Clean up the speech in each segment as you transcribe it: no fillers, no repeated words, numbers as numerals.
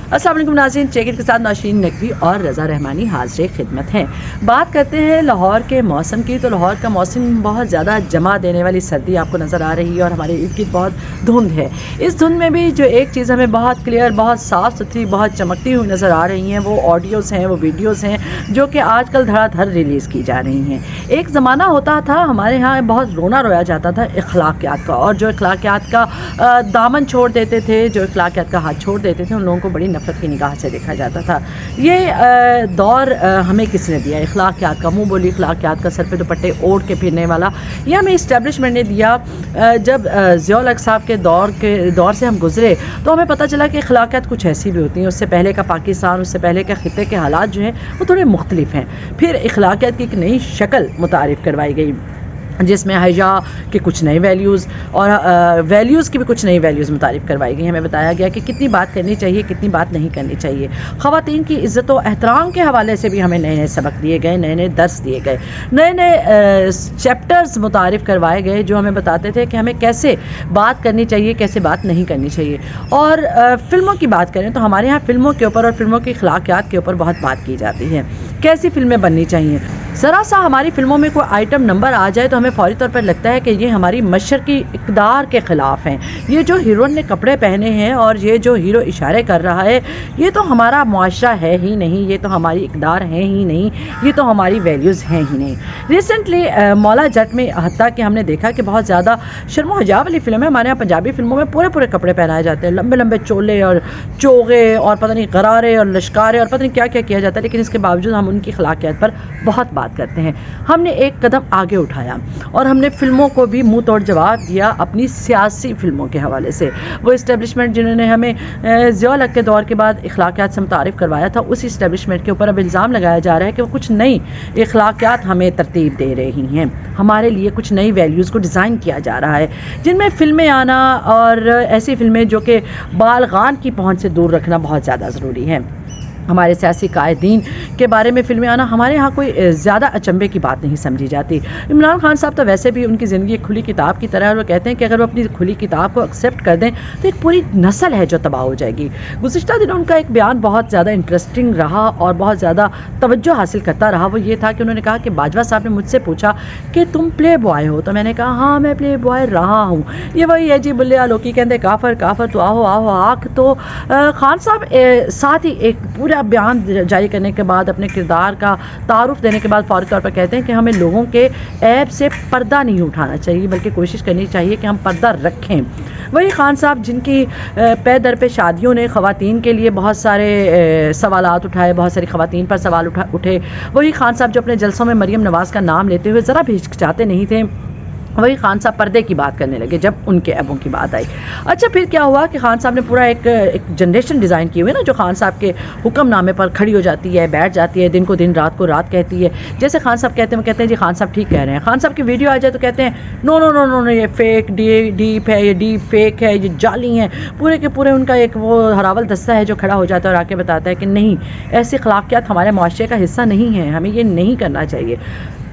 अस्सलाम वालेकुम नाज़रीन, चेक इट के साथ नौशीन नकवी और रज़ा रहमानी हाज़िर खिदमत हैं। बात करते हैं लाहौर के मौसम की। तो लाहौर का मौसम बहुत ज़्यादा जमा देने वाली सर्दी आपको नज़र आ रही है और हमारे इर्द गिर्द बहुत धुंध है। इस धुंध में भी जो एक चीज़ हमें बहुत क्लियर, बहुत साफ़ सुथरी, बहुत चमकती हुई नज़र आ रही हैं, वो ऑडियोज़ हैं, वो वीडियोज़ हैं जो कि आजकल धड़ाधड़ रिलीज़ की जा रही हैं। एक ज़माना होता था हमारे यहाँ बहुत रोना रोया जाता था अखलाकियात का, और जो अखलाकियात का दामन छोड़ देते थे, जो अखलाकियात का हाथ छोड़ देते थे, उन लोगों को बड़ी नफरत की निगाह से देखा जाता था। ये दौर हमें किसने दिया? अखलाकियात का, मुँह बोली अखलाकियात का, सर पे दुपट्टे ओढ़ के फिरने वाला, ये हमें इस्टेब्लिशमेंट ने दिया। जब ज़िया-उल-हक साहब के दौर से हम गुजरे तो हमें पता चला कि अखलाकियात कुछ ऐसी भी होती हैं। उससे पहले का पाकिस्तान, उससे पहले के ख़ित्ते के हालात जो हैं वो थोड़े मुख्तलिफ हैं। फिर अखलाकियात की एक नई शक्ल मुतारिफ़ करवाई गई जिसमें हया के कुछ नए वैल्यूज़ और वैल्यूज़ की भी कुछ नई वैल्यूज़ मुतारिफ़ करवाई गई। हमें बताया गया कि कितनी बात करनी चाहिए, कितनी बात नहीं करनी चाहिए। ख़वातीन की इज़्ज़त व एहतराम के हवाले से भी हमें नए नए सबक दिए गए, नए नए दर्स दिए गए, नए नए चैप्टर्स मुतारिफ़ करवाए गए जो हमें बताते थे कि हमें कैसे बात करनी चाहिए, कैसे बात नहीं करनी चाहिए। और फ़िल्मों की बात करें तो हमारे यहाँ फ़िल्मों के ऊपर और फ़िल्मों की अखलाकियात के ऊपर बहुत बात की जाती है। कैसी फ़िल्में बननी चाहिए? ज़रा सा हमारी फ़िल्मों में कोई आइटम नंबर आ जाए तो हमें फ़ौरी तौर पर लगता है कि ये हमारी मशर की इक़्तिदार के ख़िलाफ़ हैं। ये जो हीरोइन ने कपड़े पहने हैं और ये जो हीरो इशारे कर रहा है, ये तो हमारा मुआशरा है ही नहीं, ये तो हमारी इक़्तिदार है ही नहीं, ये तो हमारी वैल्यूज़ हैं ही नहीं। रिसेंटली मौला जट में हत्ता कि हमने देखा कि बहुत ज़्यादा शर्म हया वाली फ़िल्म है। हमारे यहाँ पंजाबी फ़िल्मों में पूरे पूरे कपड़े पहनाए जाते हैं, लंबे लंबे चोले और चोगे और पता नहीं गरारे और लश्कारे और पता नहीं क्या क्या किया जाता है, लेकिन इसके बावजूद हम उनकी अखलाकियात पर बहुत बात करते हैं। हमने एक कदम आगे उठाया और हमने फ़िल्मों को भी मुंह तोड़ जवाब दिया अपनी सियासी फ़िल्मों के हवाले से। वो इस्टेब्लिशमेंट जिन्होंने हमें ज़िया-उल-हक के दौर के बाद अखलाकियात से मुतारिफ़ करवाया था, उस इस्टेब्लिशमेंट के ऊपर अब इल्ज़ाम लगाया जा रहा है कि वो कुछ नई अखलाकियात हमें तरतीब दे रही हैं। हमारे लिए कुछ नई वैल्यूज़ को डिज़ाइन किया जा रहा है, जिनमें फ़िल्में आना और ऐसी फ़िल्में जो कि बालगान की पहुँच से दूर रखना बहुत ज़्यादा ज़रूरी है। हमारे सियासी कायदीन के बारे में फ़िल्में आना हमारे यहाँ कोई ज़्यादा अचंभे की बात नहीं समझी जाती। इमरान खान साहब तो वैसे भी उनकी ज़िंदगी एक खुली किताब की तरह है और वो कहते हैं कि अगर वो अपनी खुली किताब को एक्सेप्ट कर दें तो एक पूरी नस्ल है जो तबाह हो जाएगी। गुज़िश्ता दिनों उनका एक बयान बहुत ज़्यादा इंटरेस्टिंग रहा और बहुत ज़्यादा तवज्जो हासिल करता रहा। वो ये था कि उन्होंने कहा कि बाजवा साहब ने मुझसे पूछा कि तुम प्ले बॉय हो? तो मैंने कहा हाँ, मैं प्ले बॉय रहा हूँ। ये वही है जी, बुल्ले लोकी कहते काफर काफर तो आओ आओ आख। तो खान साहब साथ ही एक पूरा बयान जारी करने के बाद, अपने किरदार का तारुफ देने के बाद फौरी तौर पर कहते हैं कि हमें लोगों के ऐब से पर्दा नहीं उठाना चाहिए, बल्कि कोशिश करनी चाहिए कि हम पर्दा रखें। वही खान साहब जिनकी पे दर पे शादियों ने ख़वातीन के लिए बहुत सारे सवालात उठाए, बहुत सारी ख़वातीन पर सवाल उठे। वही खान साहब जो अपने जलसों में मरियम नवाज़ का नाम लेते हुए ज़रा भी हिचकिचाते नहीं थे। वही खान साहब पर्दे की बात करने लगे जब उनके ऐबों की बात आई। अच्छा, फिर क्या हुआ कि खान साहब ने पूरा एक जनरेशन डिज़ाइन की हुई ना, जो खान साहब के हुक्मनामे पर खड़ी हो जाती है, बैठ जाती है, दिन को दिन, रात को रात कहती है। जैसे खान साहब कहते हैं, वो कहते हैं जी खान साहब ठीक कह रहे हैं। खान साहब की वीडियो आ जाए तो कहते हैं no no no no no, ये फेक डीप है, ये डीप फेक है, ये जाली हैं। पूरे के पूरे उनका एक वो हरावल दस्ता है जो खड़ा हो जाता है और आके बताता है कि नहीं, ऐसी अखलाकियात हमारे मुआशरे का हिस्सा नहीं है, हमें ये नहीं करना चाहिए।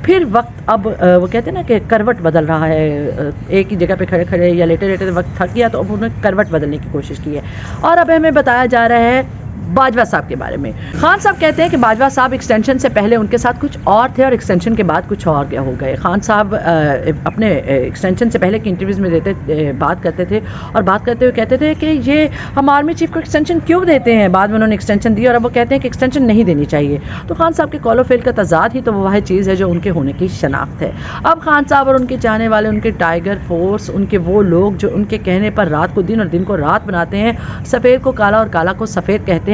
फिर वक्त अब वो कहते हैं ना कि करवट बदल रहा है, एक ही जगह पे खड़े खड़े या लेटे लेटे वक्त थक गया तो अब उन्होंने करवट बदलने की कोशिश की है। और अब हमें बताया जा रहा है बाजवा साहब के बारे में। खान साहब कहते हैं कि बाजवा साहब एक्सटेंशन से पहले उनके साथ कुछ और थे और एक्सटेंशन के बाद कुछ और हो गए। खान साहब अपने एक्सटेंशन से पहले की इंटरव्यूज़ में बात करते थे और बात करते हुए कहते थे कि ये हम आर्मी चीफ को एक्सटेंशन क्यों देते हैं। बाद में उन्होंने एक्सटेंशन दी और अब वो कहते हैं कि एक्सटेंशन नहीं देनी चाहिए। तो खान साहब के कॉल ऑफ फेल का तजाद ही तो वह चीज़ है जो उनके होने की शनाख्त है। अब खान साहब और उनके चाहने वाले, उनके टाइगर फोर्स, उनके वो लोग जो उनके कहने पर रात को दिन और दिन को रात बनाते हैं, सफ़ेद को काला और काला को सफ़ेद कहते हैं,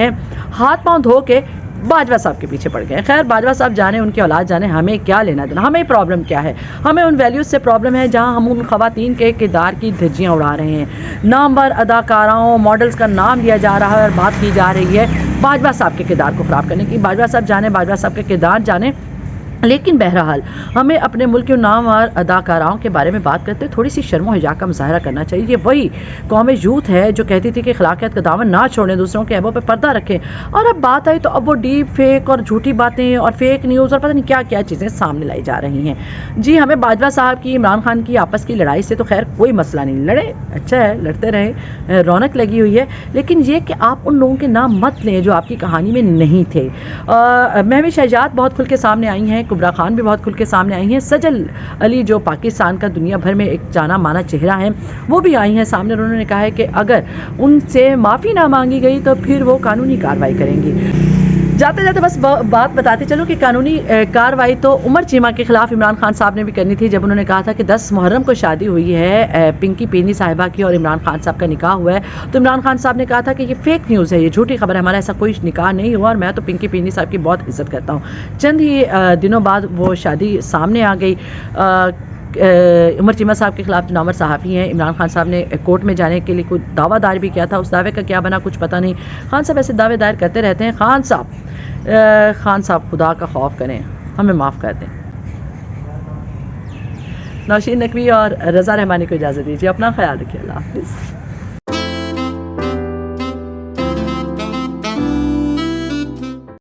हाथ पांव धो के बाजवा साहब के पीछे पड़ गए। खैर, बाजवा साहब जाने, उनकी औलाद जाने, हमें क्या लेना देना। हमें प्रॉब्लम क्या है? हमें उन वैल्यूज़ से प्रॉब्लम है जहां हम उन ख़वातीन के किरदार की धज्जियां उड़ा रहे हैं। नामवर अदाकाराओं, मॉडल्स का नाम लिया जा रहा है और बात की जा रही है बाजवा साहब के किरदार को ख़राब करने की। बाजवा साहब जाने, बाजवा साहब के किरदार जाने, लेकिन बहरहाल हमें अपने मुल्क के नामवर अदाकाराओं के बारे में बात करते थोड़ी सी शर्म हिजा का मुजाहरा करना चाहिए। ये वही कौम यूथ है जो कहती थी कि खिलाकियत का दामन ना छोड़ें, दूसरों के ऐबों पे पर्दा रखें, और अब बात आई तो अब वो डीप फेक और झूठी बातें और फेक न्यूज़ और पता नहीं क्या क्या चीज़ें सामने लाई जा रही हैं। जी, हमें बाजवा साहब की, इमरान खान की आपस की लड़ाई से तो खैर कोई मसला नहीं, लड़े अच्छा है, लड़ते रहे, रौनक लगी हुई है, लेकिन ये कि आप उन लोगों के नाम मत लें जो आपकी कहानी में नहीं थे। महवी शहजाद बहुत खुल के सामने आई हैं, कुबरा खान भी बहुत खुल के सामने आई हैं, सजल अली जो पाकिस्तान का दुनिया भर में एक जाना माना चेहरा है वो भी आई हैं सामने। उन्होंने कहा है कि अगर उनसे माफ़ी ना मांगी गई तो फिर वो कानूनी कार्रवाई करेंगी। जाते जाते बस बात बताते चलो कि कानूनी कार्रवाई तो उमर चीमा के खिलाफ इमरान खान साहब ने भी करनी थी, जब उन्होंने कहा था कि 10 मुहर्रम को शादी हुई है पिंकी पेनी साहिबा की और इमरान खान साहब का निकाह हुआ है। तो इमरान खान साहब ने कहा था कि ये फेक न्यूज़ है, ये झूठी खबर है, हमारा ऐसा कोई निकाह नहीं हुआ और मैं तो पिंकी पेनी साहब की बहुत इज्जत करता हूँ। चंद ही दिनों बाद वो शादी सामने आ गई। उमर चीमा साहब के खिलाफ नामवर सहाफ़ी हैं। इमरान खान साहब ने कोर्ट में जाने के लिए कुछ दावा दायर भी किया था, उस दावे का क्या बना कुछ पता नहीं। खान साहब ऐसे दावे दायर करते रहते हैं। खान साहब खुदा का खौफ करें, हमें माफ़ कर दें। नौशीन नकवी और रज़ा रहमानी को इजाज़त दीजिए, अपना ख्याल रखिए, अल्लाह हाफ़िज़।